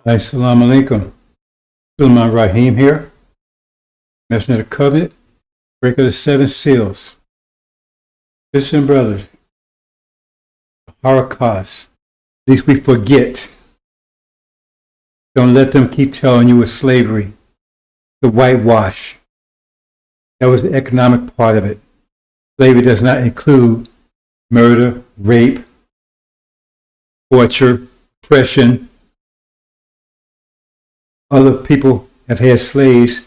Assalamu alaikum. Sulaiman Rahim here, Messenger of the Covenant, breaker of the seven seals. Sisters and brothers, the Holocaust, at least we forget. Don't let them keep telling you it's slavery, the whitewash. That was the economic part of it. Slavery does not include murder, rape, torture, oppression. Other people have had slaves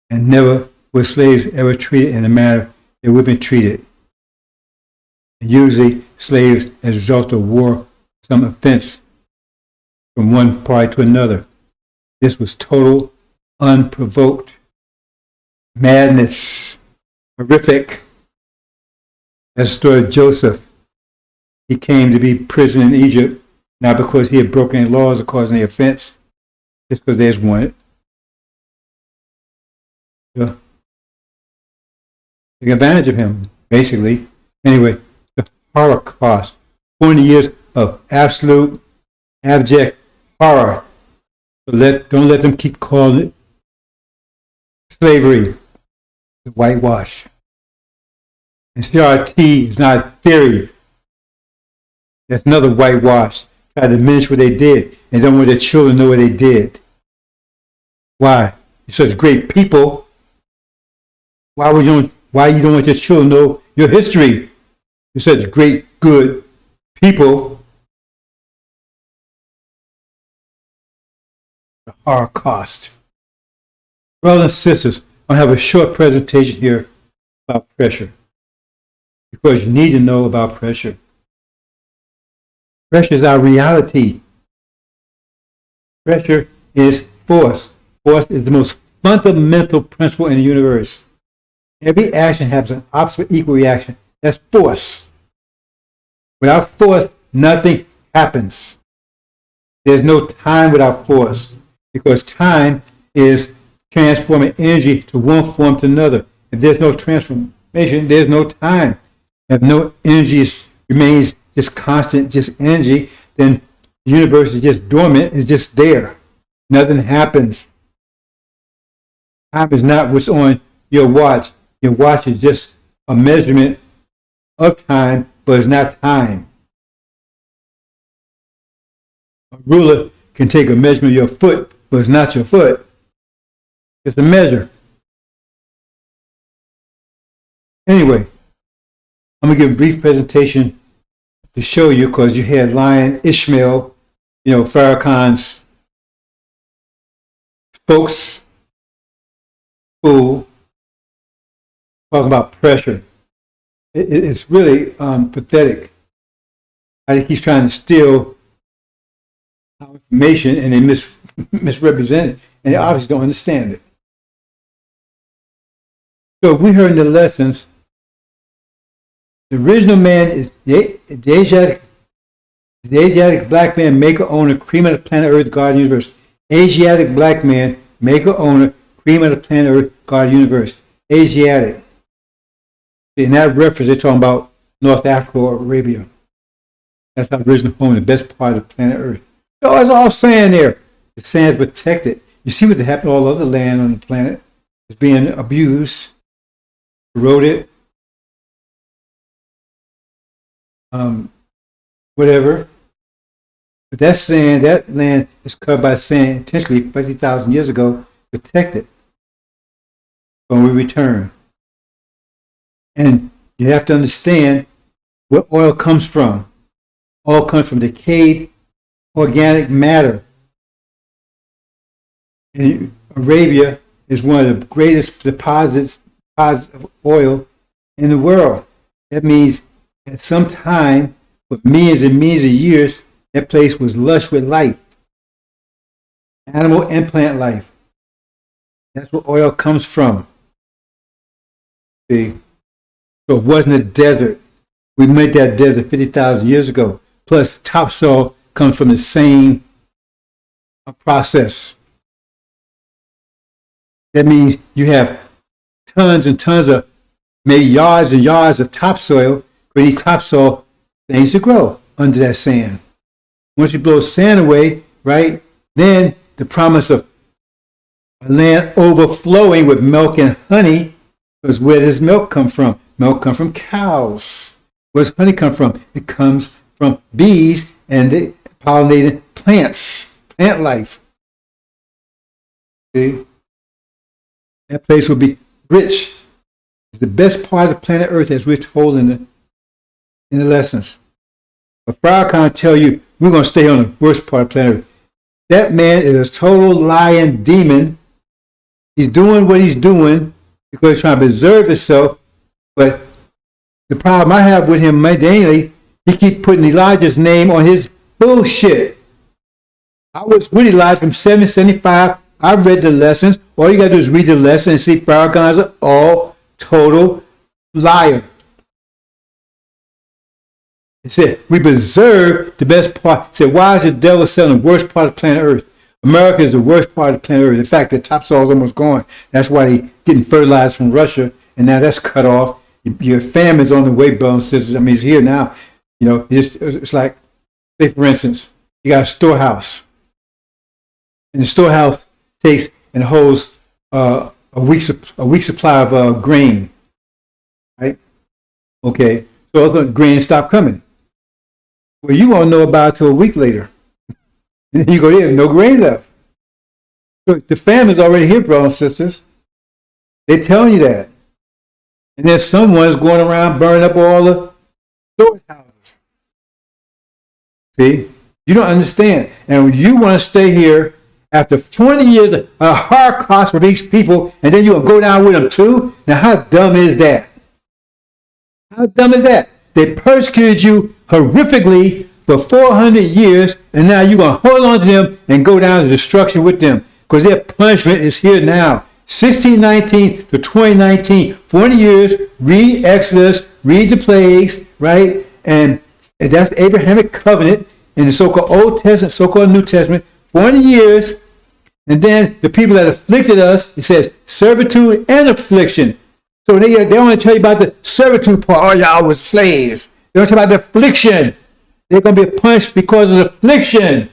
and never were slaves ever treated in the manner they would be treated. And usually slaves as a result of war, some offense from one party to another. This was total, unprovoked madness, horrific. That's the story of Joseph. He came to be prisoner in Egypt, not because he had broken any laws or caused any offense, just because they just wanted to take advantage of him, basically. Anyway, the Holocaust, 20 years of absolute, abject horror. So don't let them keep calling it slavery, the whitewash. And CRT is not a theory. That's another whitewash. Try to diminish what they did and don't want their children to know what they did. Why? You're such great people. Why you don't want your children to know your history? You're such great, good people. The Holocaust. Brothers and sisters, I have a short presentation here about pressure, because you need to know about pressure. Pressure is our reality. Pressure is force. Force is the most fundamental principle in the universe. Every action has an opposite equal reaction. That's force. Without force, nothing happens. There's no time without force, because time is transforming energy to one form to another. If there's no transformation, there's no time. If no energy remains just constant, just energy, then the universe is just dormant, it's just there. Nothing happens. Time is not what's on your watch. Your watch is just a measurement of time, but it's not time. A ruler can take a measurement of your foot, but it's not your foot. It's a measure. Anyway, I'm going to give a brief presentation to show you, because you had Lion Ishmael, Farrakhan's spokes fool, talking about pressure. It's really pathetic. I think he's trying to steal our information and they misrepresent it, and they obviously don't understand it. So we heard in the lessons, the original man is the Asiatic black man, maker, owner, cream of the planet Earth, God, universe. Asiatic black man, maker, owner, cream of the planet Earth, God, universe. Asiatic. In that reference, they're talking about North Africa or Arabia. That's our original home, the best part of the planet Earth. So it's all sand there. The sand's protected. You see what happened to all other land on the planet? It's being abused, eroded, whatever. But that sand, that land is covered by sand intentionally 50,000 years ago, protected when we return. And you have to understand where oil comes from. Oil comes from decayed organic matter. And Arabia is one of the greatest deposits of oil in the world. That means at some time, for millions and millions of years, that place was lush with life. Animal and plant life. That's where oil comes from. See? So it wasn't a desert. We made that desert 50,000 years ago. Plus, topsoil comes from the same process. That means you have tons and tons of, maybe yards and yards of topsoil, but these topsoil things to grow under that sand. Once you blow sand away, right, Then the promise of a land overflowing with milk and honey, because where does milk come from? Milk comes from cows. Where does honey come from? It comes from bees and the pollinated plants, plant life. See? That place will be rich. It's the best part of the planet Earth, as we're told in the lessons. But Farrakhan tell you, we're going to stay on the worst part of planet Earth. That man is a total lying demon. He's doing what he's doing because he's trying to preserve himself. But the problem I have with him daily, he keep putting Elijah's name on his bullshit. I was with Elijah from 775. I read the lessons. All you got to do is read the lesson and see Farrakhan is an all total liar. He said, we preserve the best part. He said, why is the devil selling the worst part of planet Earth? America is the worst part of planet Earth. In fact, the topsoil is almost gone. That's why they're getting fertilized from Russia, and now that's cut off. Your famine's on the way, brothers and sisters. I mean, it's here now. You know, it's like, say, for instance, you got a storehouse, and the storehouse takes and holds a week's supply of grain, right? Okay, so the grain stop coming. Well, you won't know about it till a week later. And then you go, there's no grain left. So the famine's already here, brothers and sisters. They're telling you that. And then someone's going around burning up all the storehouses. See? You don't understand. And you want to stay here after 20 years of a hard cost for these people, and then you're going to go down with them too? Now, how dumb is that? How dumb is that? They persecuted you horrifically for 400 years, and now you're going to hold on to them and go down to destruction with them because their punishment is here now. 1619 to 2019, 40 years, read Exodus, read the plagues, right? And that's the Abrahamic covenant in the so-called Old Testament, so-called New Testament, 40 years. And then the people that afflicted us, it says servitude and affliction. So they only tell you about the servitude part. Oh, y'all was slaves. They don't tell you about the affliction. They're going to be punished because of the affliction.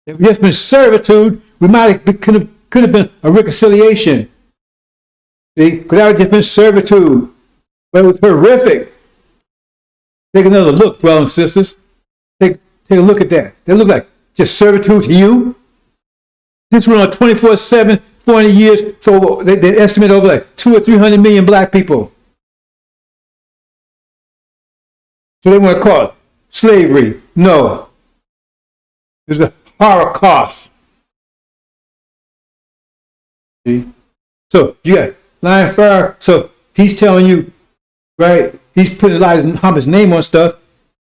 If we just been servitude, we might have could have been a reconciliation. See, because that would just been servitude. But it was horrific. Take another look, brothers and sisters. Take a look at that. They look like just servitude to you. This went on 24/7, 40 years. So they estimate over like 200 or 300 million black people. So they want to call it slavery. No. It's a Holocaust. See? So you got Lion Fire. So he's telling you, right? He's putting Elijah Muhammad's name on stuff.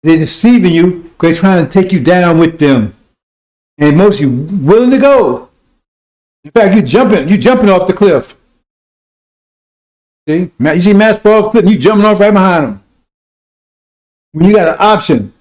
They're deceiving you because they're trying to take you down with them. And most of you willing to go. In fact, you're jumping off the cliff. See? You see Matt fall off the cliff and you jumping off right behind him. When you got an option,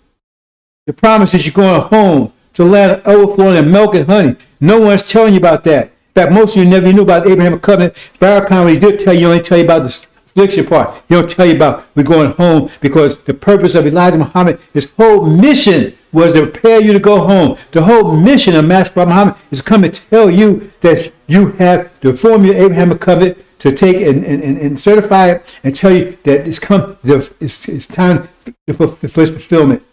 the promise is you're going home to land overflowing in milk and honey. No one's telling you about that. In fact, most of you never knew about the Abrahamic covenant. Farrakhan, when he did tell you, only tell you about the affliction part. He don't tell you about we're going home because the purpose of Elijah Muhammad, his whole mission was to prepare you to go home. The whole mission of Master Prophet Muhammad is to come and tell you that you have to form your Abrahamic covenant to take and certify it and tell you that it's time for fulfillment.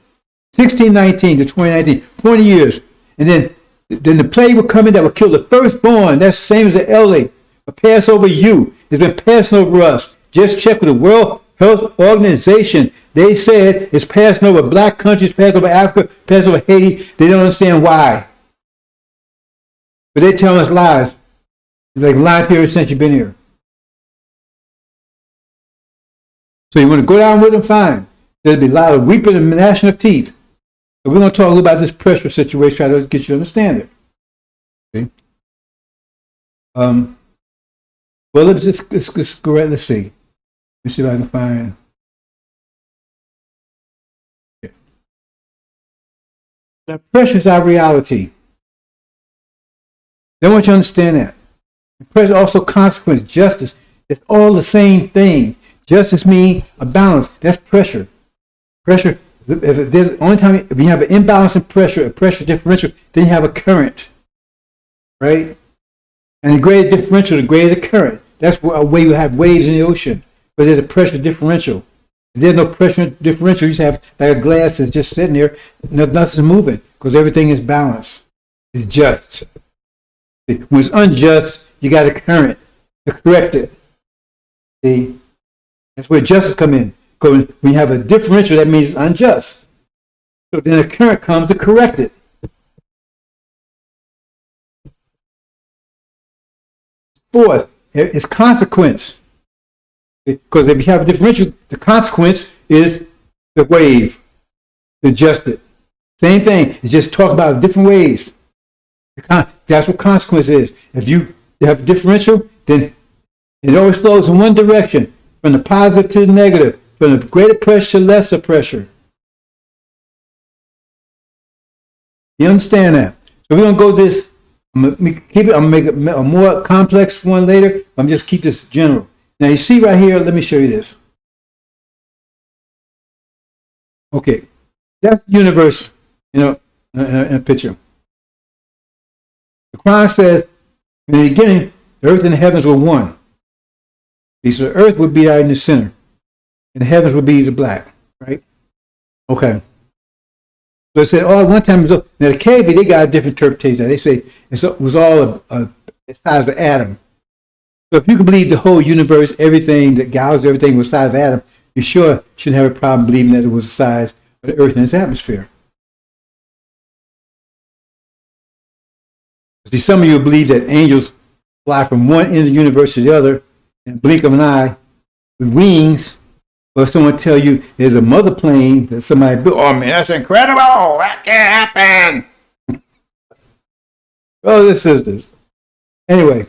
1619 to 2019, 20 years. And then the plague will come in that will kill the firstborn. That's the same as the elderly. But pass over you. It's been passing over us. Just check with the World Health Organization. They said it's passing over black countries, passing over Africa, passing over Haiti. They don't understand why. But they're telling us lies. They're like lying here since you've been here. So you want to go down with them, fine. There'll be a lot of weeping and gnashing of teeth. So we're going to talk a little about this pressure situation, try to get you to understand it. Okay. Well, let's go right. Let's see. Let me see if I can find. Okay. Now, pressure is our reality. They want you to understand that. And pressure also consequence, justice. It's all the same thing. Justice means a balance. That's pressure. Pressure if there's only time if you have an imbalance in pressure, a pressure differential, then you have a current, right? And the greater differential, the greater the current. That's a way you have waves in the ocean, because there's a pressure differential. If there's no pressure differential, you just have like a glass that's just sitting there, nothing's moving, because everything is balanced. It's just. When it's unjust, you got a current to correct it. See, that's where justice come in. Because when you have a differential, that means it's unjust. So then a current comes to correct it. Fourth, it's consequence. Because if you have a differential, the consequence is the wave, to adjust it. Same thing. It's just talk about different ways. That's what consequence is. If you have a differential, then it always flows in one direction, from the positive to the negative, from the greater pressure to lesser pressure. You understand that? So we're going to go this, I'm going to make a more complex one later. I'm just keep this general. Now you see right here, let me show you this. Okay, that's the universe, in a picture. The Quran says, in the beginning, the earth and the heavens were one. So the earth would be out in the center, and the heavens would be the black, right? Okay. So it said, oh, at one time, now the KV, they got a different interpretation. They say it was all a size of an atom. So if you can believe the whole universe, everything, that God was everything was the size of an atom, you sure shouldn't have a problem believing that it was the size of the earth and its atmosphere. See, some of you believe that angels fly from one end of the universe to the other in a blink of an eye with wings, or someone tell you there's a mother plane that somebody built. Oh man, that's incredible! That can't happen. Brothers and sisters. Anyway,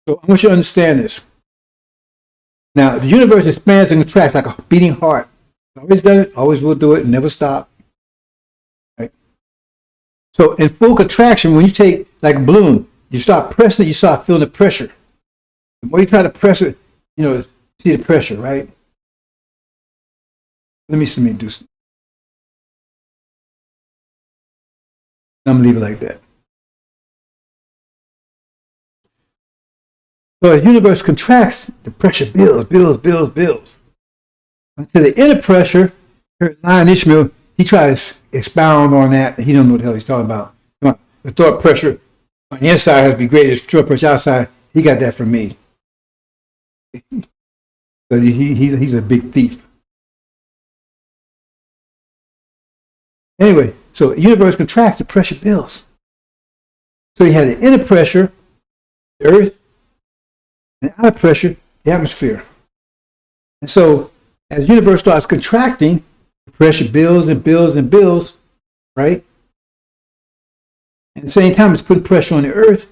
so I want you to understand this. Now, the universe expands and contracts like a beating heart. Always done it, always will do it, never stop. Right? So in full contraction, when you take like a balloon, you start pressing it, you start feeling the pressure. The more you try to press it, see the pressure, right? Let me do something. I'm gonna leave it like that. So as the universe contracts, the pressure builds. Until the inner pressure, Lion Ishmael, he tries to expound on that. He don't know what the hell he's talking about. The thought pressure on the inside has to be greater than the thought pressure outside. He got that from me. So he's a big thief. Anyway, so the universe contracts, the pressure builds. So you had the inner pressure, the earth, and the outer pressure, the atmosphere. And so as the universe starts contracting, the pressure builds and builds, right? At the same time, it's putting pressure on the earth.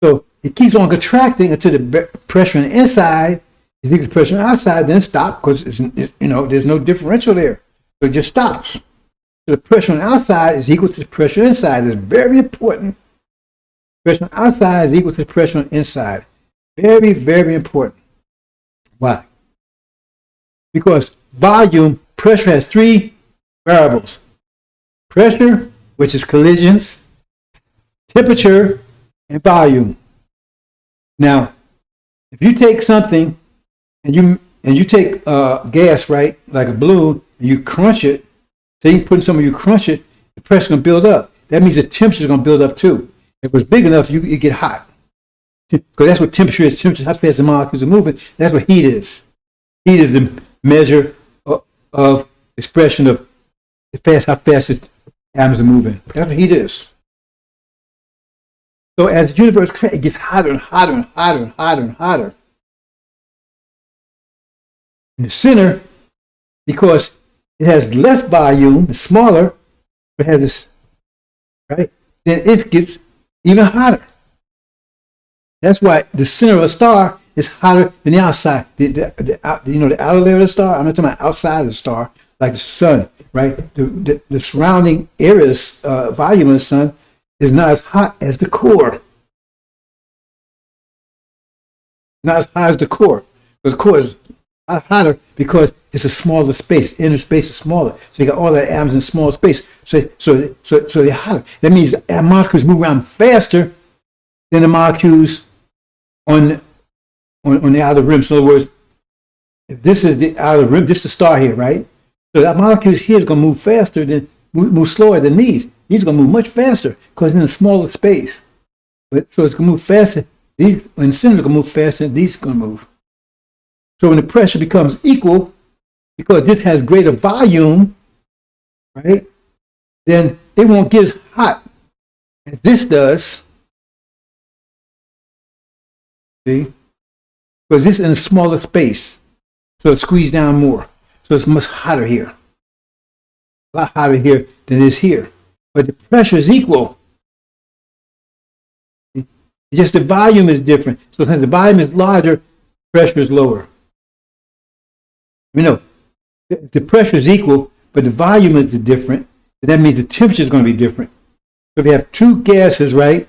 So it keeps on contracting until the pressure on the inside is equal to pressure on the outside, then stop, because there's no differential there. So it just stops. So the pressure on the outside is equal to the pressure inside. It's very important. Pressure on the outside is equal to the pressure on the inside. Very, very important. Why? Because volume, pressure has three variables. Pressure, which is collisions, temperature, and volume. Now, if you take something and you take gas, right, like a balloon, and you crunch it, so you put in something, you crunch it, the pressure is going to build up. That means the temperature is going to build up too. If it's big enough, you get hot. Because that's what temperature is. Temperature, how fast the molecules are moving. That's what heat is. Heat is the measure of expression of how fast the atoms are moving. That's what heat is. So as the universe it gets hotter and hotter and hotter and hotter and hotter. In the center, because it has less volume, it's smaller, but it has this, right? Then it gets even hotter. That's why the center of a star is hotter than the outside. The outer layer of the star, I'm not talking about outside of the star, like the sun, right? The surrounding area's volume of the sun is not as hot as the core. Not as hot as the core. Because the core is hotter because it's a smaller space. Inner space is smaller, so you got all the atoms in small space. So they're hotter. That means molecules move around faster than the molecules on the outer rim. So in other words, if this is the outer rim, this is the star here, right? So that molecules here is going to move faster than move slower than these. These are going to move much faster because in a smaller space. But so it's going to move faster. These when the center is going to move faster, these are going to move. So when the pressure becomes equal, because this has greater volume, right? Then it won't get as hot as this does. See? Because this is in a smaller space. So it squeezes down more. So it's much hotter here. A lot hotter here than it is here. But the pressure is equal. It's just the volume is different. So since the volume is larger, pressure is lower. You know, the pressure is equal, but the volume is different. That means the temperature is going to be different. So if you have two gases, right,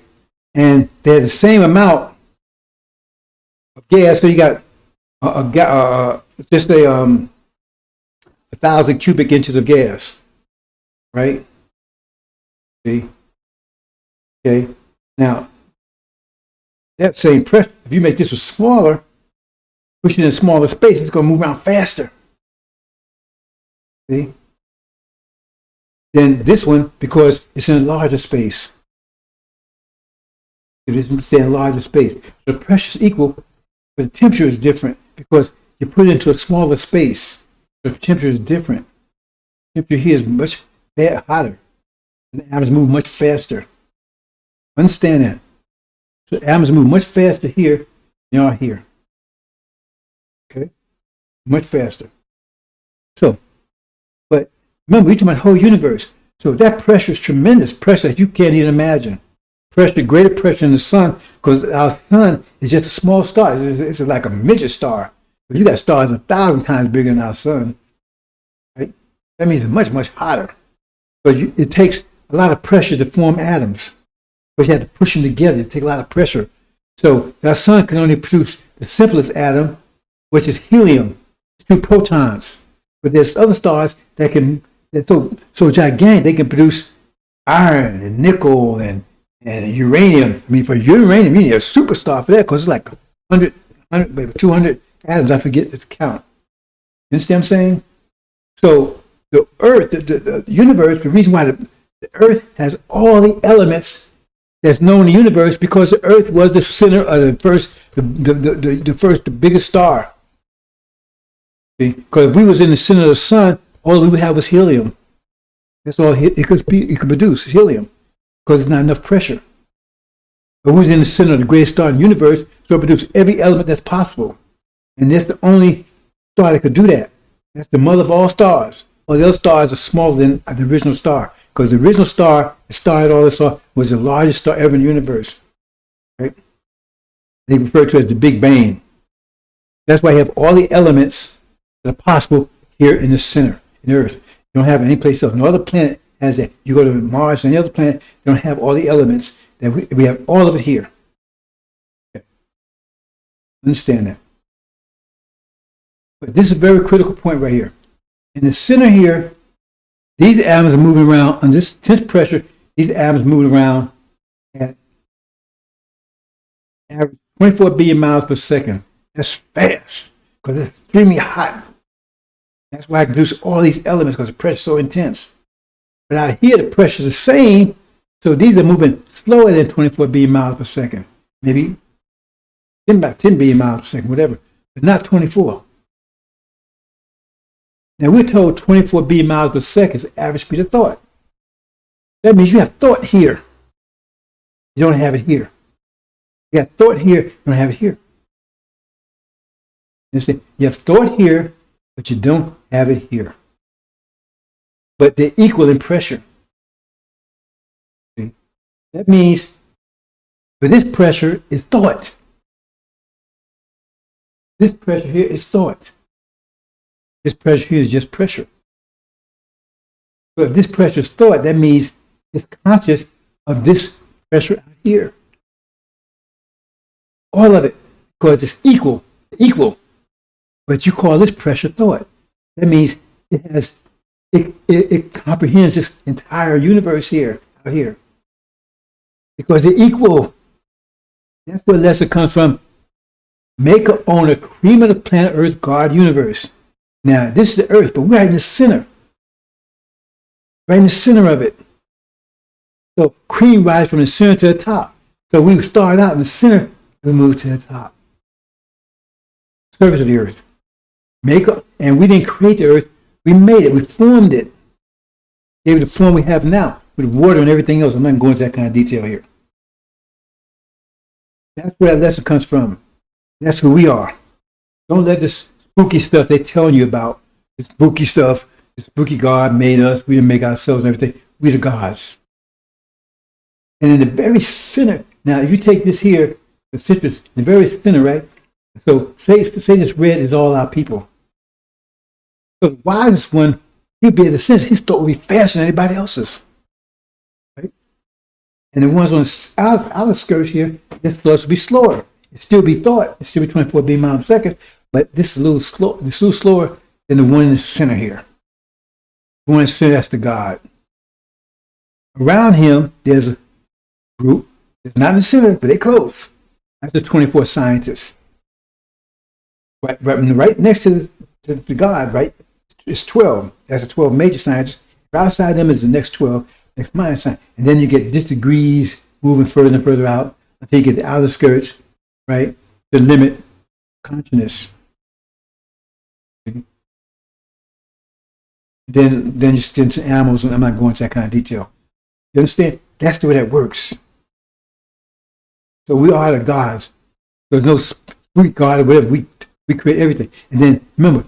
and they have the same amount of gas, so you got just say 1,000 cubic inches of gas, right? See? Okay. Now, that same pressure, if you make this a smaller, push it in a smaller space, it's going to move around faster. See? Then this one, because it's in a larger space. It is in a larger space. The pressure is equal, but the temperature is different because you put it into a smaller space. The temperature is different. The temperature here is much hotter. And the atoms move much faster. Understand that. So the atoms move much faster here than they are here. Okay? Much faster. So, but remember, we're talking about the whole universe. So that pressure is tremendous pressure that you can't even imagine. Pressure, greater pressure in the sun, because our sun is just a small star. It's like a midget star. But you got stars 1,000 times bigger than our sun. Right? That means it's much, much hotter. Because it takes a lot of pressure to form atoms. Because you have to push them together. It takes a lot of pressure. So our sun can only produce the simplest atom, which is helium, 2 protons. But there's other stars that can, that's so gigantic, they can produce iron and nickel and uranium. I mean, for uranium, you need a superstar for that because it's like 200 atoms. I forget the count. You understand what I'm saying? So the Earth, the universe, the reason why the Earth has all the elements that's known in the universe because the Earth was the center of the biggest star. See? Because if we was in the center of the sun, all we would have was helium. That's all it could produce is helium because there's not enough pressure. But we was in the center of the greatest star in the universe, so it produced every element that's possible. And that's the only star that could do that. That's the mother of all stars. All the other stars are smaller than the original star because the original star, the star that all this saw, was the largest star ever in the universe. Right? They refer to it as the Big Bang. That's why you have all the elements that are possible here in the center, in the Earth. You don't have any place else. No other planet has that. You go to Mars and any other planet, they don't have all the elements. That we have all of it here. Okay. Understand that. But this is a very critical point right here. In the center here, these atoms are moving around under this intense pressure. These atoms moving around at average 24 billion miles per second. That's fast because it's extremely hot. That's why I can produce all these elements because the pressure is so intense. But out here, the pressure is the same. So these are moving slower than 24 billion miles per second. Maybe about 10 billion miles per second, whatever. But not 24. Now we're told 24 billion miles per second is the average speed of thought. That means you have thought here. You don't have it here. You have thought here, you don't have it here. You have thought here, but you don't have it here. But they're equal in pressure. See? That means for this pressure is thought. This pressure here is thought. This pressure here is just pressure. So if this pressure is thought, that means it's conscious of this pressure out here. All of it, because it's equal. Equal. But you call this pressure thought. That means it comprehends this entire universe here, out here. Because they're equal. That's where the lesson comes from. Maker, owner, cream of the planet Earth, God, universe. Now, this is the Earth, but we're right in the center. Right in the center of it. So cream rises from the center to the top. So we start out in the center, and we move to the top. Surface of the Earth. Maker, and we didn't create the Earth. We made it. We formed it. Gave it the form we have now, with water and everything else. I'm not going into that kind of detail here. That's where that lesson comes from. That's who we are. Don't let this spooky stuff they're telling you about, the spooky stuff, the spooky God made us, we didn't make ourselves and everything. We're the gods. And in the very center, now if you take this here, the citrus, the very center, right? So say this red is all our people. So the wisest one, he'd be able to sense his thought would be faster than anybody else's. Right? And the ones on the outer skirts here, this thoughts would be slower. It still be thought, it still be 24 beam miles a second, but this is a little slow, it's a little slower than the one in the center here. The one in the center, that's the God. Around him, there's a group. It's not in the center, but they're close. That's the 24 scientists. Right next to the God, right? It's 12. That's the 12 major scientists. Outside them is the next 12, next minor science. And then you get just degrees moving further and further out until you get the outer skirts, right? The limit consciousness. Then just into animals, and I'm not going into that kind of detail. You understand? That's the way that works. So we are the gods. There's no sweet God or whatever. We create everything. And then remember,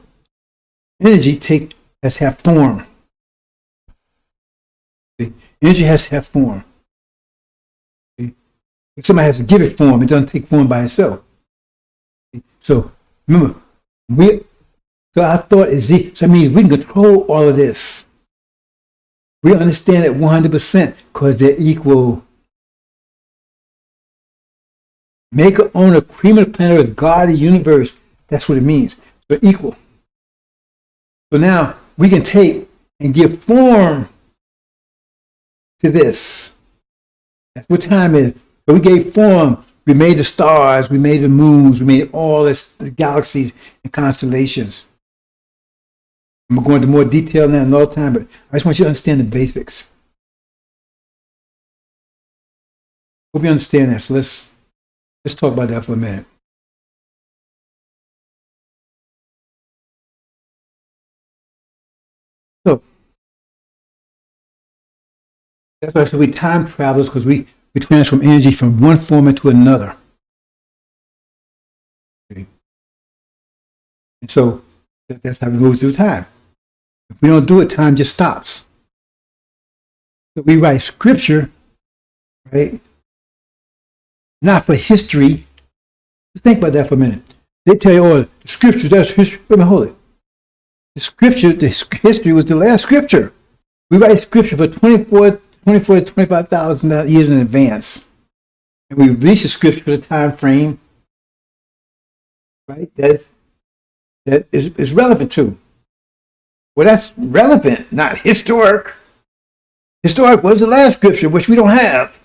energy has to have form. See? Energy has to have form. See? Somebody has to give it form. It doesn't take form by itself. See? So remember, so our thought is so that means we can control all of this. We understand it 100% because they're equal. Maker, owner, cream of the planet Earth, God of the universe. That's what it means. They're equal. So now we can take and give form to this. That's what time is. So we gave form. We made the stars. We made the moons. We made all this, the galaxies and constellations. I'm going to go into more detail now another time, but I just want you to understand the basics. Hope you understand that. So let's talk about that for a minute. So that's why I said we time travelers, because we transform energy from one form into another. Okay. And so that's how we move through time. If we don't do it, time just stops. So we write scripture, right? Not for history. Just think about that for a minute. They tell you, oh, the scripture, that's history. Wait a minute, hold it. The history was the last scripture. We write scripture for 24 to 25,000 years in advance. And we release the scripture for the time frame, right? That is relevant to. Well, that's relevant, not historic. Historic was the last scripture, which we don't have.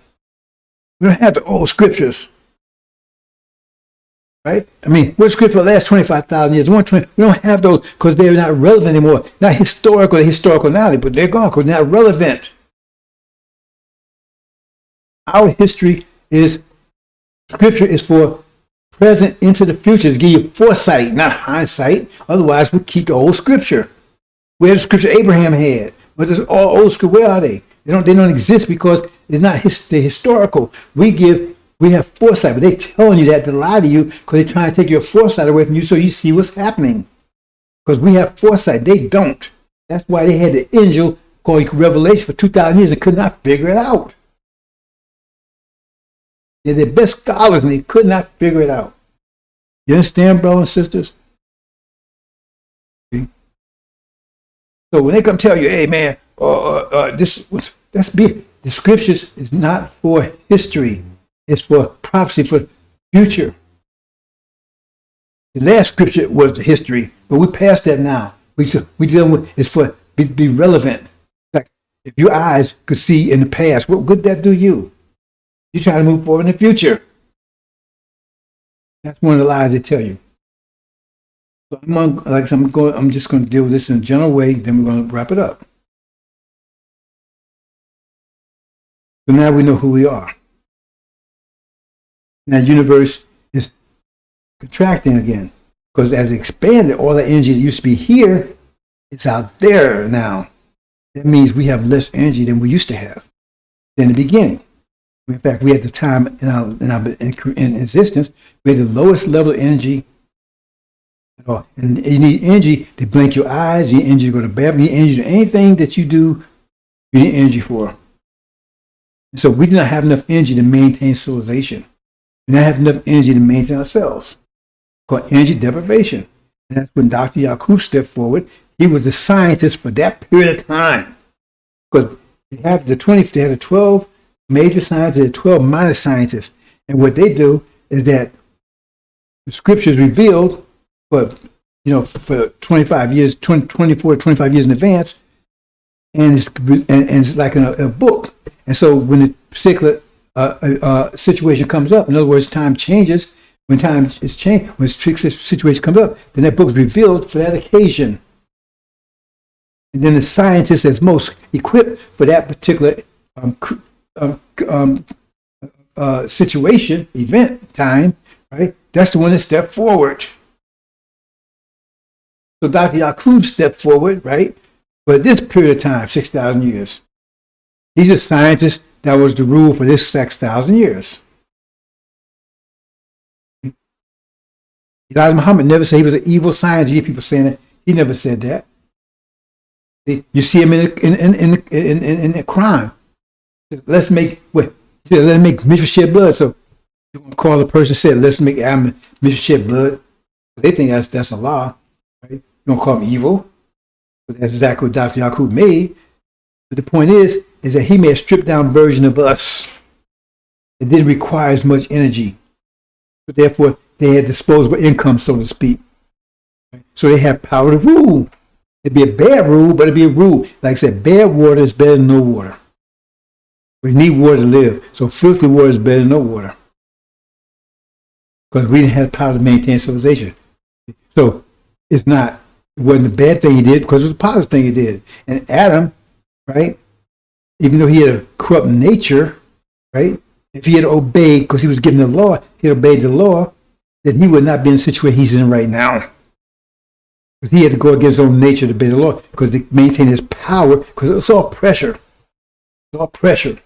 We don't have the old scriptures. Right? I mean, what scripture for the last 25,000 years? We don't have those because they're not relevant anymore. Not historical, they're historical now, but they're gone because they're not relevant. Our history scripture is for present into the future, to give you foresight, not hindsight. Otherwise, we keep the old scripture. Where's the scripture Abraham had? But there's all old scripture. Where are they? They don't exist because it's not they're historical. We have foresight, but they're telling you that to lie to you because they're trying to take your foresight away from you so you see what's happening. Because we have foresight. They don't. That's why they had the angel called Revelation for 2,000 years and could not figure it out. They're the best scholars and they could not figure it out. You understand, brothers and sisters? See? So when they come tell you, hey man, the scriptures is not for history. It's for prophecy, for future. The last scripture was the history, but we passed that now. We dealing with it's for be relevant. Like if your eyes could see in the past, what good that do you? You're trying to move forward in the future. That's one of the lies they tell you. So I'm just going to deal with this in a general way. Then we're going to wrap it up. So now we know who we are. Now the universe is contracting again because as it expanded, all the energy that used to be here, it's out there now. That means we have less energy than we used to have in the beginning. In fact, we had the time in existence, we had the lowest level of energy at all. And you need energy to blink your eyes, you need energy to go to bed, you need energy to do anything that you do, you need energy for. And so we do not have enough energy to maintain civilization. We do not have enough energy to maintain ourselves. It's called energy deprivation. And that's when Dr. Yakub stepped forward. He was the scientist for that period of time. Because they had the 12 major scientists and 12 minor scientists. And what they do is that the scriptures revealed for 25 years, 24 to 25 years in advance, and it's like in a book. And so when a particular situation comes up, in other words, time changes, when time is changed, when a situation comes up, then that book is revealed for that occasion. And then the scientist that's most equipped for that particular situation, event, time, right? That's the one that stepped forward. So Dr. Yakub stepped forward, right? But this period of time, 6,000 years. He's a scientist that was the rule for this 6,000 years. Elijah Muhammad never said he was an evil scientist. You hear people saying that. He never said that. You see him in a crime. Let's make Mishra shed blood. So you want to call a person said, let's make Mishra shed blood. They think that's a law. Right? You don't call him evil. But that's exactly what Dr. Yakub made. But the point is that he made a stripped down version of us. It didn't require as much energy. But therefore, they had disposable income, so to speak. Right? So they had power to rule. It'd be a bad rule, but it'd be a rule. Like I said, bad water is better than no water. We need water to live. So filthy water is better than no water. Because we didn't have the power to maintain civilization. So it wasn't a bad thing he did because it was a positive thing he did. And Adam, right, even though he had a corrupt nature, right, if he had obeyed, because he was given the law, he had obeyed the law, then he would not be in the situation he's in right now. Because he had to go against his own nature to obey the law, because to maintain his power, because it's all pressure. It's all pressure.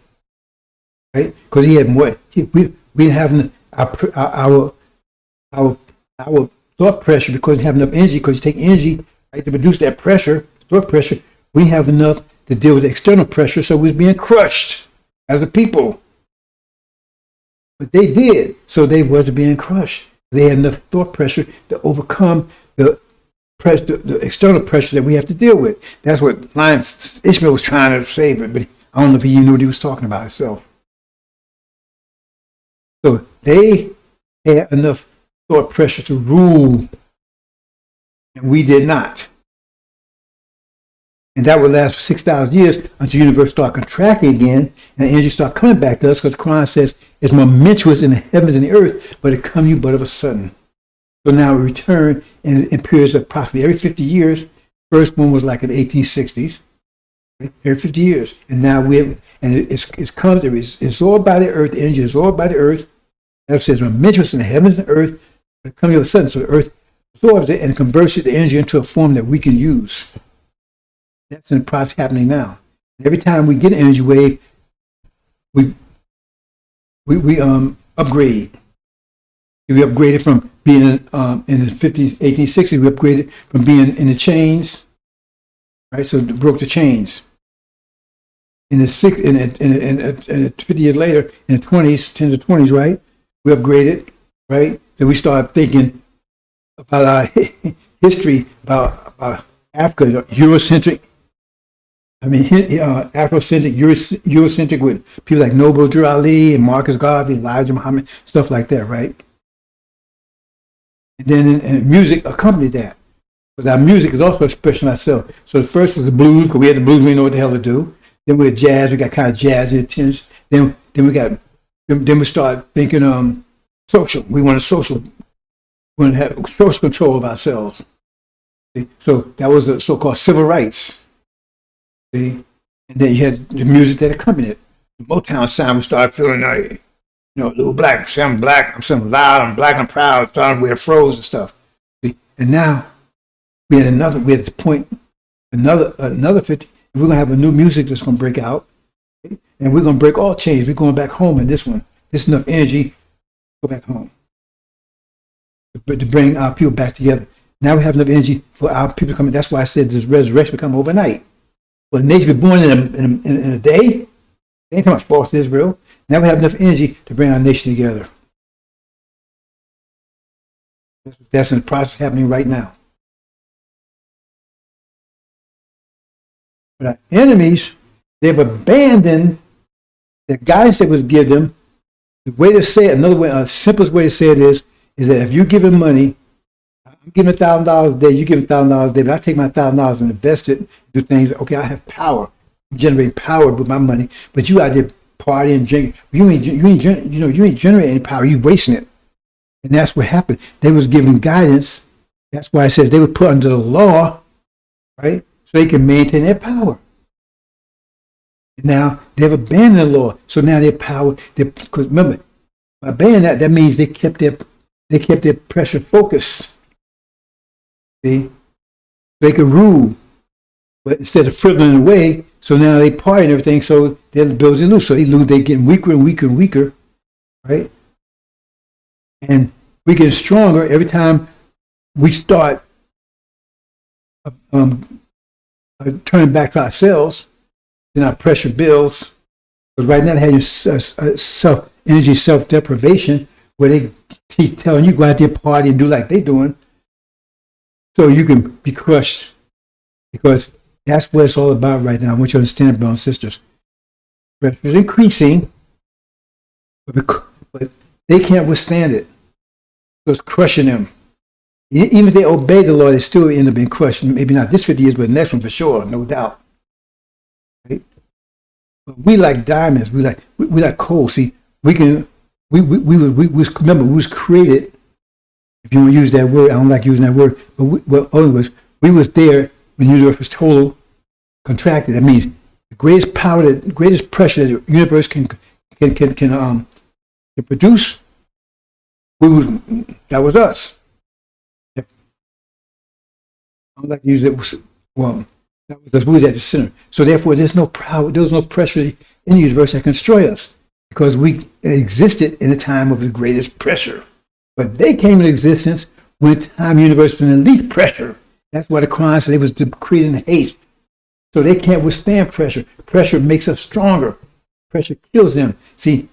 Right? Because he had more. We didn't have our thought pressure because we didn't have enough energy, because you take energy, right, to produce that pressure, thought pressure. We didn't have enough to deal with the external pressure, so we was being crushed as a people. But they did, so they wasn't being crushed. They had enough thought pressure to overcome the external pressure that we have to deal with. That's what Lion Ishmael was trying to say, but I don't know if he knew what he was talking about himself. So they had enough thought pressure to rule, and we did not. And that would last for 6,000 years until the universe started contracting again and the energy started coming back to us, because the Quran says it's momentous in the heavens and the earth, but it come you but of a sudden. So now we return in periods of approximately every 50 years. First one was like in the 1860s, right? Every 50 years. And now it's all by the earth, the energy is all by the earth. That says momentous in the heavens and the earth, but it come you but of a sudden. So the earth absorbs it and converts the energy into a form that we can use. That's in the process happening now. Every time we get an energy wave, we upgrade. We upgraded from being in the 50s, 1860s. We upgraded from being in the chains, right? So it broke the chains. In the 50 years later, in the 20s, 10s to 20s, right? We upgraded, right? So we started thinking about our history, about Africa, Eurocentric. Afrocentric, Eurocentric with people like Noble Drew Ali and Marcus Garvey, Elijah Muhammad, stuff like that, right? And then and music accompanied that. Because our music is also expressing ourselves. So the first was the blues, because we had the blues, we didn't know what the hell to do. Then we had jazz, we got kind of jazzy intense. Then we started thinking social. We wanted social. We wanted to have social control of ourselves. See? So that was the so-called civil rights. See? And then you had the music that accompanied it. The Motown sound, we started feeling like, little black. See, I'm black, I'm something loud, I'm black, I'm proud, starting to wear froze and stuff. See? And now we had this point, another 50. We're going to have a new music that's going to break out. Okay? And we're going to break all chains. We're going back home in this one. There's enough energy to go back home. To bring our people back together. Now we have enough energy for our people to come in. That's why I said this resurrection will come overnight. Well, the nation be born in a day. They ain't talking about false Israel. Now we have enough energy to bring our nation together. That's in the process happening right now. But our enemies, they've abandoned the guidance that was given them. The way to say it, another way, simplest way to say it is that if you give them money, I'm giving $1,000 a day, you give $1,000 a day, but I take my $1,000 and invest it, do things. Okay, I have power, I'm generating power with my money, but you out there partying, drinking. You ain't generating any power. You wasting it, and that's what happened. They was given guidance. That's why it says they were put under the law, right, so they can maintain their power. Now they've abandoned the law, so now their power. Because remember, by abandoning that means they kept their pressure focused. See, they could rule, but instead of frittering away, so now they party and everything. So their ability to lose. So they lose. They getting weaker and weaker and weaker, right? And we get stronger every time we start turning back to ourselves. Then our pressure builds. Because right now they have energy self-deprivation, where they keep telling you go out there party and do like they're doing, so you can be crushed. Because that's what it's all about right now. I want you to understand, brothers and sisters. Pressure is increasing, but they can't withstand it. So it's crushing them. Even if they obey the law, they still end up being crushed. Maybe not this 50 years, but the next one for sure, no doubt. Right? But we like diamonds. We like coal. See, remember, we was created. If you want to use that word, I don't like using that word. But we was there when the universe was total contracted. That means the greatest power, the greatest pressure that the universe can produce. That was us. I don't like to use it. Well, that was us. We was at the center. So therefore, there's no power. There was no pressure in the universe that can destroy us, because we existed in a time of the greatest pressure. But they came into existence when the time the universe was in the least pressure. That's why the Quran said it was created in haste. So they can't withstand pressure. Pressure makes us stronger. Pressure kills them. See,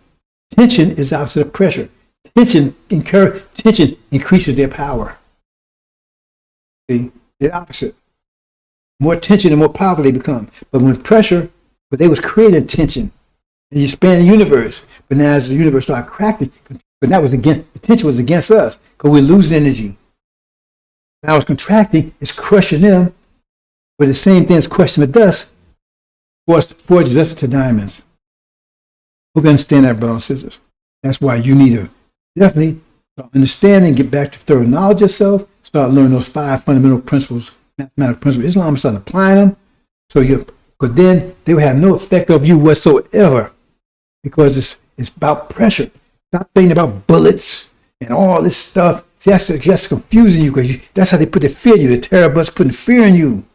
tension is the opposite of pressure. Tension increases their power. See, the opposite. More tension, the more powerful they become. But they was creating tension. And you expand the universe. But now as the universe started cracking, but the tension was against us, because we lose energy. Now it's contracting, it's crushing them, but the same thing as crushing the dust forges us to diamonds. Hope you understand that, brothers and sisters. That's why you need to definitely start understanding, get back to thorough knowledge of yourself, start learning those 5 fundamental principles, mathematical principles of Islam, start applying them, because then they will have no effect on you whatsoever, because it's about pressure. Stop thinking about bullets and all this stuff. See, that's just confusing you, because that's how they put the fear in you. The terror butts putting fear in you.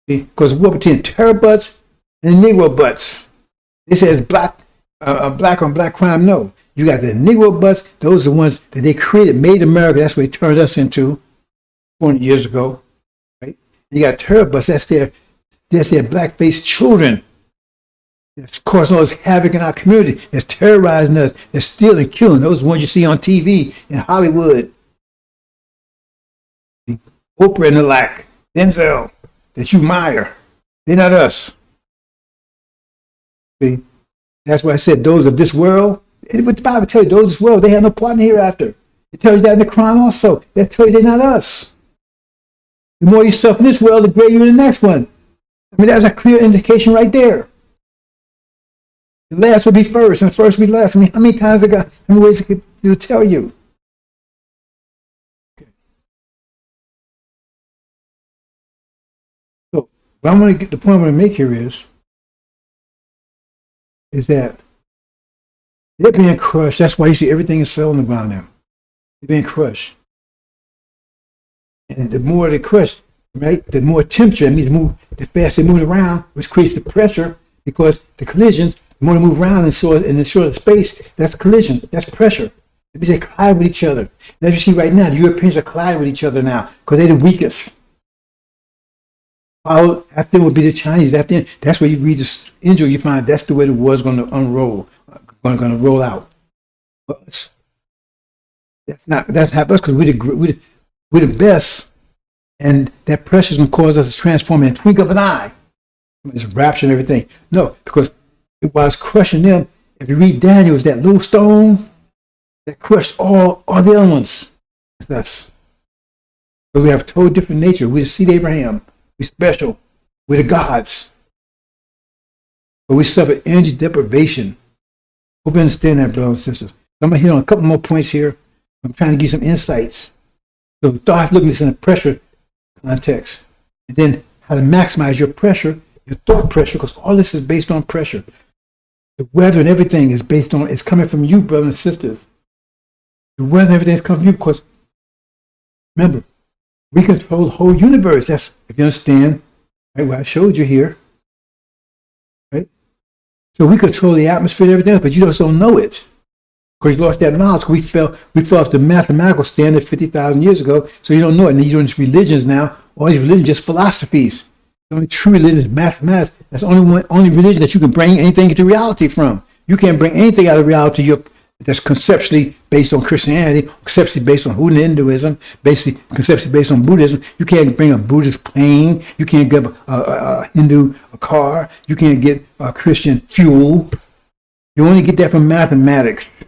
Because war between terror butts and Negro butts. They say it's black on black crime. No. You got the Negro butts. Those are the ones that they created, made America. That's what they turned us into 20 years ago. Right? You got terror butts. That's their black-faced children. It's causing all this havoc in our community. It's terrorizing us. They're stealing, killing. Those ones you see on TV in Hollywood. Oprah and the like. Denzel, that you admire. They're not us. See? That's why I said those of this world. And what the Bible tells you, those of this world, they have no part in the hereafter. It tells you that in the Quran also. That tells you they're not us. The more you suffer in this world, the greater you're in the next one. I mean, that's a clear indication right there. The last will be first, and first will be last. I mean, how many times how many ways it could tell you? Okay. So, what I'm going to get, the point I'm going to make here is that they're being crushed. That's why you see everything is fell on the ground now. They're being crushed. And the more they crush, right, the more temperature, it means the faster they move around, which creates the pressure, because the collisions, the more they move around in the shorter space, that's collisions, that's pressure. It means they collide with each other. And as you see right now, the Europeans are colliding with each other now, because they're the weakest. After would be the Chinese. After that's where you read the angel, you find that's the way the war's going to unroll, going to roll out. But that's happened because we're the best, and that pressure is going to cause us to transform in a twinkle of an eye. It's rapture and everything. No, because while it's crushing them, if you read Daniel, it's that little stone that crushed all the elements. It's us. But we have a total different nature. We're the seed of Abraham. We're special. We're the gods. But we suffer energy deprivation. Hope you understand that, brothers and sisters. I'm going to hit on a couple more points here. I'm trying to give you some insights. So start looking at this in a pressure context. And then how to maximize your pressure, your thought pressure, because all this is based on pressure. The weather and everything is it's coming from you, brothers and sisters. The weather and everything is coming from you because, remember, we control the whole universe. That's, if you understand, right, what I showed you here. Right? So we control the atmosphere and everything else, but you just don't know it. Because you lost that knowledge. We fell off the mathematical standard 50,000 years ago, so you don't know it. And these are these religions now. All these religions just philosophies. The only true religion is mathematics. That's the only religion that you can bring anything into reality from. You can't bring anything out of reality that's conceptually based on Christianity, conceptually based on Hinduism, basically conceptually based on Buddhism. You can't bring a Buddhist plane. You can't get a Hindu a car. You can't get a Christian fuel. You only get that from mathematics.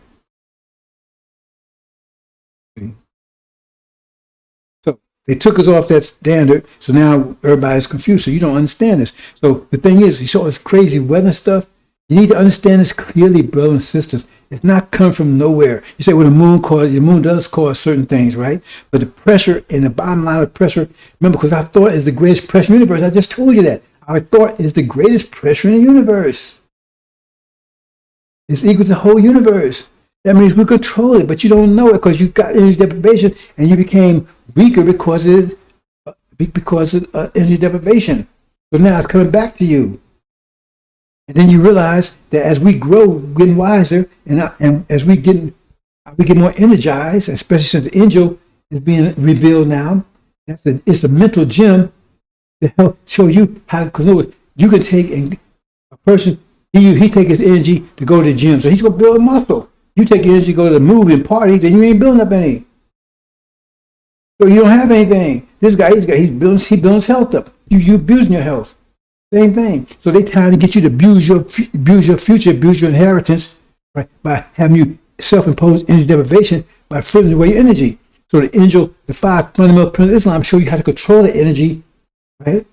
So they took us off that standard, so now everybody's confused. So you don't understand this. So the thing is, you saw this crazy weather stuff. You need to understand this clearly, brothers and sisters. It's not come from nowhere. You say, well, the moon does cause certain things, right? But the pressure and the bottom line of pressure, remember, because our thought is the greatest pressure in the universe. I just told you that. Our thought is the greatest pressure in the universe. It's equal to the whole universe. That means we control it, but you don't know it because you got energy deprivation and you became weaker because of energy deprivation. So now it's coming back to you. And then you realize that as we grow, getting wiser, and as we get more energized, especially since the angel is being revealed now, it's a mental gym to help show you how. Because you can take a person, he take his energy to go to the gym, so he's gonna build muscle. You take your energy to go to the movie and party, then you ain't building up any. So you don't have anything. This guy, he builds his health up. You abusing your health. Same thing. So they trying to get you to abuse your future, abuse your inheritance, right, by having you self-imposed energy deprivation by frittering away your energy. So the angel, the 5 fundamental principles of Islam show you how to control the energy, right?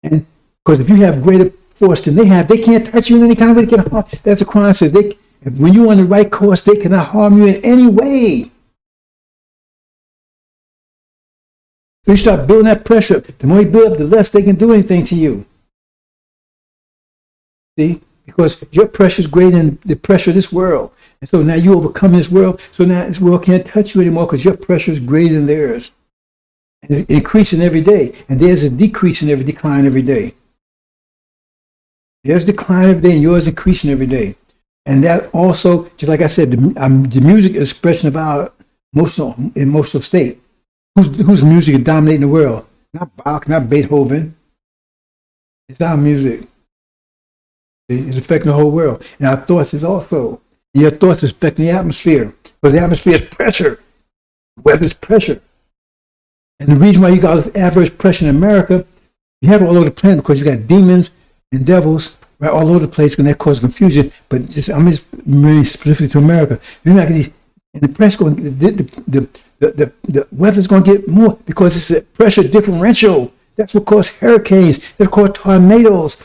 And because if you have greater force than they have, they can't touch you in any kind of way. They can harm. That's what Quran says. When you're on the right course, they cannot harm you in any way. So you start building that pressure. The more you build up, the less they can do anything to you. See? Because your pressure is greater than the pressure of this world. And so now you overcome this world. So now this world can't touch you anymore because your pressure is greater than theirs. And it's increasing every day. And there's a decrease in every decline every day. There's decline every day and yours increasing every day. And that also, just like I said, the music is expression of our emotional state. Whose music is dominating the world? Not Bach, not Beethoven. It's our music. It's affecting the whole world. And our thoughts is also. Your thoughts is affecting the atmosphere. Because the atmosphere is pressure. Weather is pressure. And the reason why you got this adverse pressure in America, you have it all over the planet because you got demons and devils right all over the place and that causes confusion. But I'm just really specifically to America. You got these And the pressure going the weather's going to get more because it's a pressure differential. That's what causes hurricanes. That's what causes tornadoes.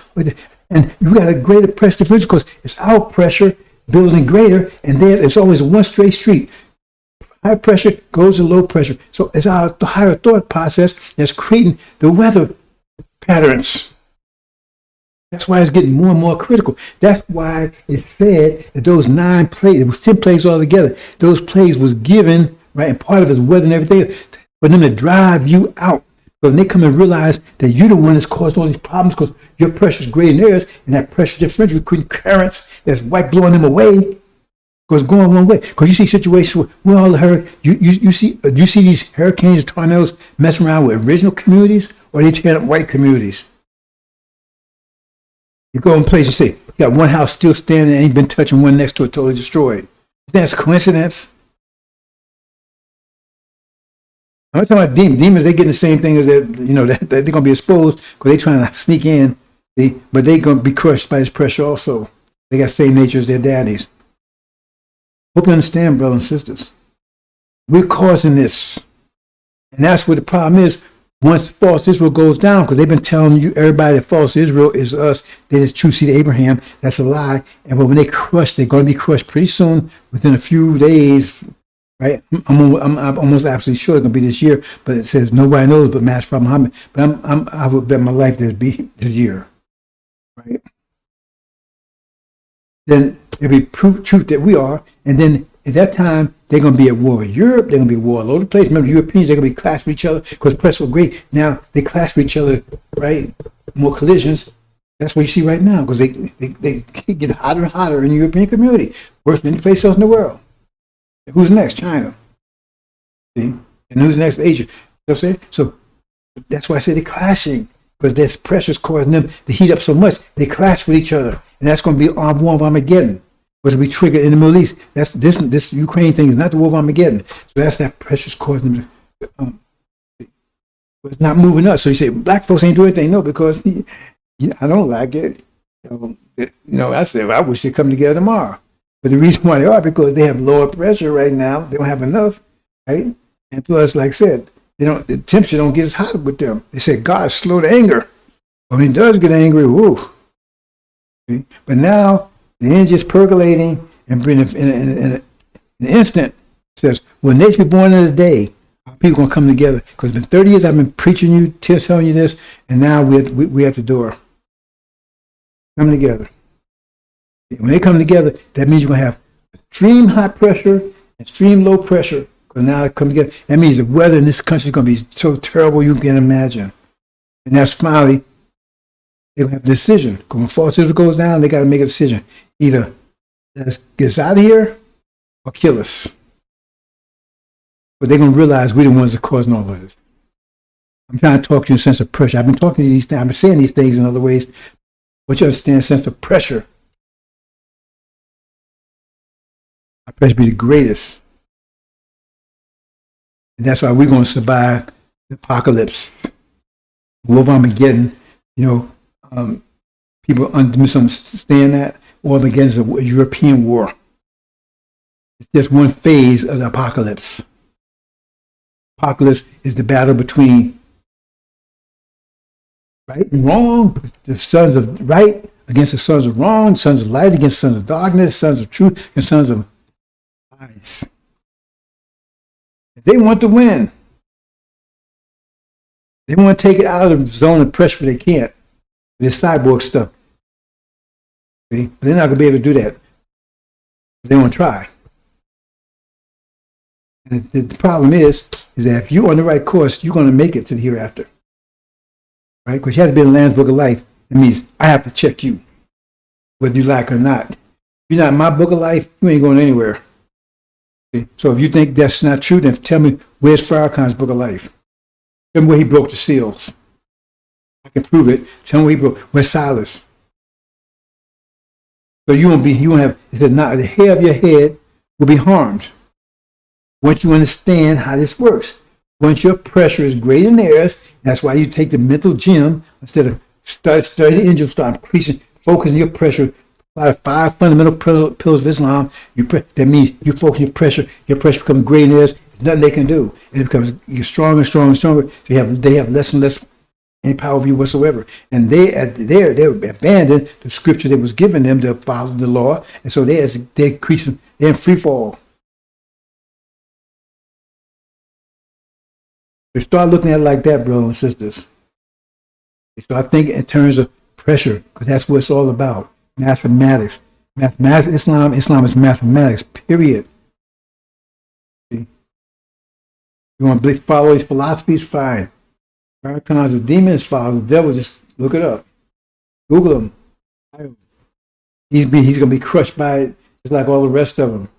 And you got a greater pressure differential because it's our pressure building greater, and there it's always one straight street. High pressure goes to low pressure. So it's our higher thought process that's creating the weather patterns. That's why it's getting more and more critical. That's why it's said that those 9 plagues, it was 10 plagues altogether, those plagues was given, right, and part of it's weather and everything, for them to drive you out. But when they come and realize that you're the one that's caused all these problems because your pressure is greater than theirs, and that pressure differential creating currents that's white blowing them away, because it's going one way. Because you see situations where all the you see these hurricanes and tornadoes messing around with original communities, or they tear up white communities. You go in places, you say, you got one house still standing and ain't been touching one next to it, totally destroyed. That's a coincidence. I'm not talking about demons. Demons, they're getting the same thing as that, that they're going to be exposed because they're trying to sneak in, but they're going to be crushed by this pressure also. They got the same nature as their daddies. Hope you understand, brothers and sisters. We're causing this. And that's what the problem is. Once false Israel goes down, because they've been telling you, everybody, that false Israel is us, that is true seed of Abraham, that's a lie. And when they crush, they're going to be crushed pretty soon, within a few days, right? I'm almost absolutely sure it's going to be this year, but it says nobody knows but Master Muhammad. But I would bet my life that it'll be this year, right? Then it'll be truth that we are, and then at that time, they're going to be at war with Europe. They're going to be at war all over the place. Remember, the Europeans, they're going to be clashing with each other because press was great. Now, they clash with each other, right? More collisions. That's what you see right now because they get hotter and hotter in the European community, worse than any place else in the world. And who's next? China. See? And who's next? Asia. You know what I'm saying? So that's why I say they're clashing because this pressure is causing them to heat up so much. They clash with each other. And that's going to be our war of Armageddon. Was to be triggered in the Middle East. That's this Ukraine thing is not the war of Armageddon. So that's that pressure's causing them to, but it's not moving us. So you say black folks ain't doing anything. No, because I don't like it. I said I wish they'd come together tomorrow. But the reason why they are because they have lower pressure right now. They don't have enough, right? And plus, like I said, the temperature don't get as hot with them. They say God slow to anger. When he does get angry, woo. See? But now. The engine's percolating and bring in an instant says, when they be born in a day, our people going to come together. Because it's been 30 years I've been preaching you, telling you this, and now we're at the door. Come together. When they come together, that means you're going to have extreme high pressure and extreme low pressure. Because now they come together. That means the weather in this country is going to be so terrible you can imagine. And that's finally, they're going to have a decision. Because when false Israel goes down, they got to make a decision. Either let's get us out of here or kill us. But they're going to realize we're the ones that are causing all of this. I'm trying to talk to you in a sense of pressure. I've been talking to these things. I've been saying these things in other ways. But you understand a sense of pressure. Our pressure be the greatest. And that's why we're going to survive the apocalypse. War of Armageddon, people misunderstand that. War of Armageddon is a European war. It's just one phase of the apocalypse. Apocalypse is the battle between right and wrong, the sons of right against the sons of wrong, sons of light against sons of darkness, sons of truth and sons of lies. They want to win. They want to take it out of the zone of pressure, they can't. This cyborg stuff. See? But they're not going to be able to do that. They won't try. And the problem is that if you're on the right course, you're going to make it to the hereafter. Right? Because you have to be in the Lamb's Book of Life. It means I have to check you, whether you like it or not. If you're not in my book of life, you ain't going anywhere. See? So if you think that's not true, then tell me, where's Farrakhan's book of life? Tell me where he broke the seals. I can prove it. Tell me where he broke. Where's Silas? So you won't have, it says, not the hair of your head will be harmed. Once you understand how this works. Once your pressure is greater than theirs, that's why you take the mental gym instead of study the angel, start increasing, focusing your pressure, apply the 5 fundamental pillars of Islam, that means you focus your pressure becomes greater than theirs. There's nothing they can do. It becomes you're stronger and stronger and stronger. So they have less and less any power over you whatsoever. And they abandoned the scripture that was given them to follow the law, and so they're increasing. They're in free fall. They start looking at it like that, brothers and sisters. They start thinking in terms of pressure, because that's what it's all about. Mathematics. Islam is mathematics, period. See? You want to follow these philosophies? Fine. Archons of demons follow the devil, just look it up. Google him. He's going to be crushed by it, just like all the rest of them.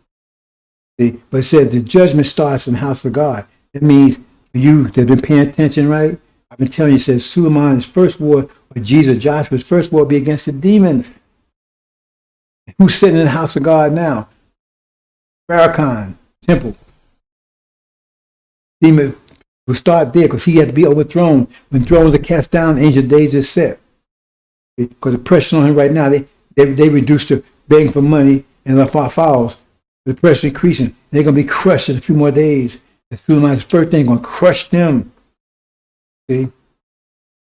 See? But it says the judgment starts in the house of God. That means you that have been paying attention, right? I've been telling you, it says Suleiman's first war, or Joshua's first war, be against the demons. Who's sitting in the house of God now? Farrakhan, temple. Demon will start there because he had to be overthrown. When thrones are cast down, ancient days is set. Because the pressure on him right now, they reduced to begging for money and the fouls. The pressure increasing. They're going to be crushed in a few more days. The Suleiman's first thing going to crush them. See?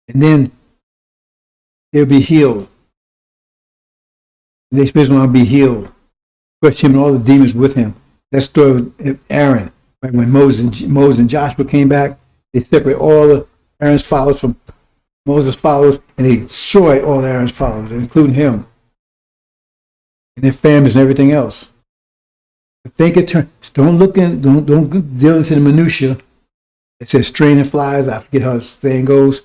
And then they'll be healed. The experience will be healed. Crush him and all the demons with him. That story of Aaron. Right? When Moses and Joshua came back, they separated all of Aaron's followers from Moses' followers, and they destroyed all of Aaron's followers, including him. And their families and everything else. But think it turn. Don't deal into the minutia. It says straining flies. I forget how the saying goes.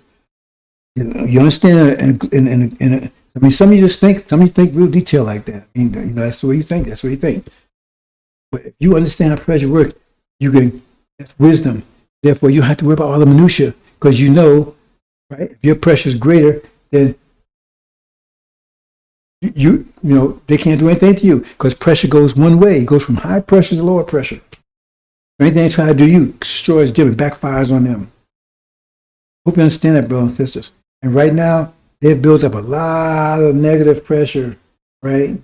You understand? And I mean, some of you think real detail like that. I mean, that's the way you think. That's what you think. But if you understand how pressure works, that's wisdom. Therefore, you don't have to worry about all the minutia, because right? If your pressure is greater, then they can't do anything to you, because pressure goes one way. It goes from high pressure to lower pressure. Anything they try to do you destroys them, backfires on them. Hope you understand that, brothers and sisters. And right now, they've built up a lot of negative pressure, right?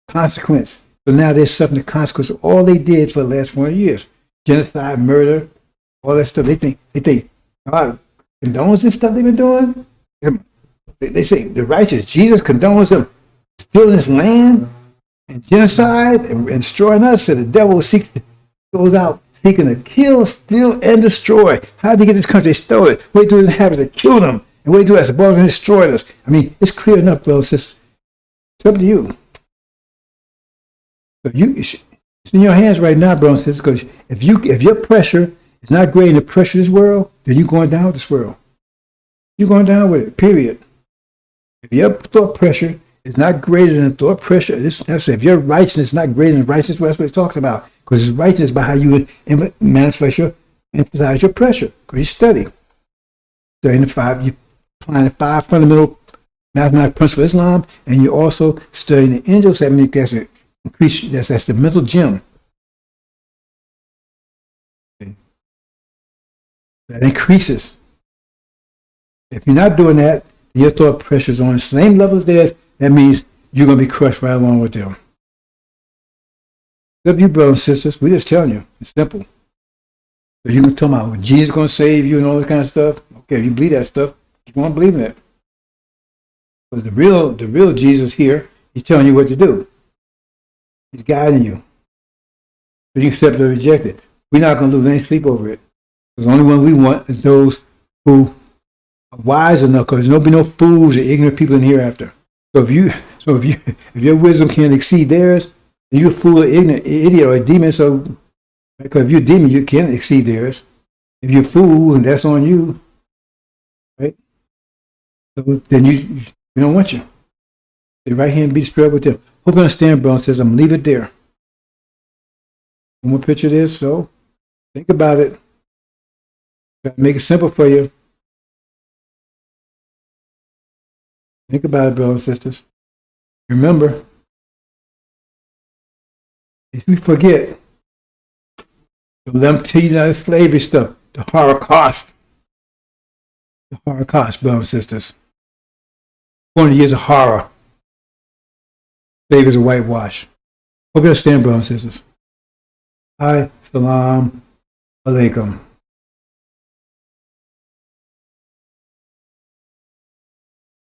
Consequence. So now they're suffering the consequence of all they did for the last 40 years. Genocide, murder, all that stuff. They think God condones this stuff they've been doing. They say the righteous Jesus condones them stealing this land and genocide and destroying us. So the devil goes out seeking to kill, steal, and destroy. How did they get this country? They stole it. What they do is have is they kill them. And what they do is above and destroyed us. I mean, it's clear enough, bro. It's up to you. But it's in your hands right now, bro. Because if your pressure is not greater than the pressure of this world, then you're going down with this world. You're going down with it, period. If your thought pressure is not greater than the thought pressure, if your righteousness is not greater than righteousness, that's what it talks about. Because it's righteousness by how you emphasize your pressure. Because you study. Studying you applying the 5 fundamental mathematical principles of Islam, and you're also studying the angels. That means that's the mental gym. That increases. If you're not doing that, your thought pressure is on the same level as theirs. That means you're going to be crushed right along with them. Love you, brothers and sisters. We're just telling you. It's simple. So you can tell me when Jesus is going to save you and all this kind of stuff. Okay, if you believe that stuff, keep on believing it. Because the real Jesus here, he's telling you what to do. He's guiding you. So you accept it or reject it. We're not going to lose any sleep over it. Because the only one we want is those who are wise enough, because there's no fools or ignorant people in hereafter. So if your wisdom can't exceed theirs, then you're a fool or ignorant idiot or a demon. So because if you're a demon, you can't exceed theirs. If you're a fool, and that's on you, right? So then we don't want you. Stay right here and be straight with them. Hope you understand, bro. Says I'm gonna leave it there. One more picture there. So think about it. Got to make it simple for you. Think about it, brothers and sisters. Remember, if we forget, don't let them tell you that slavery stuff, the Holocaust. The Holocaust, brothers and sisters. 400 years of horror. favors a whitewash. Hope you understand, brothers and sisters. Hi, salam alaikum.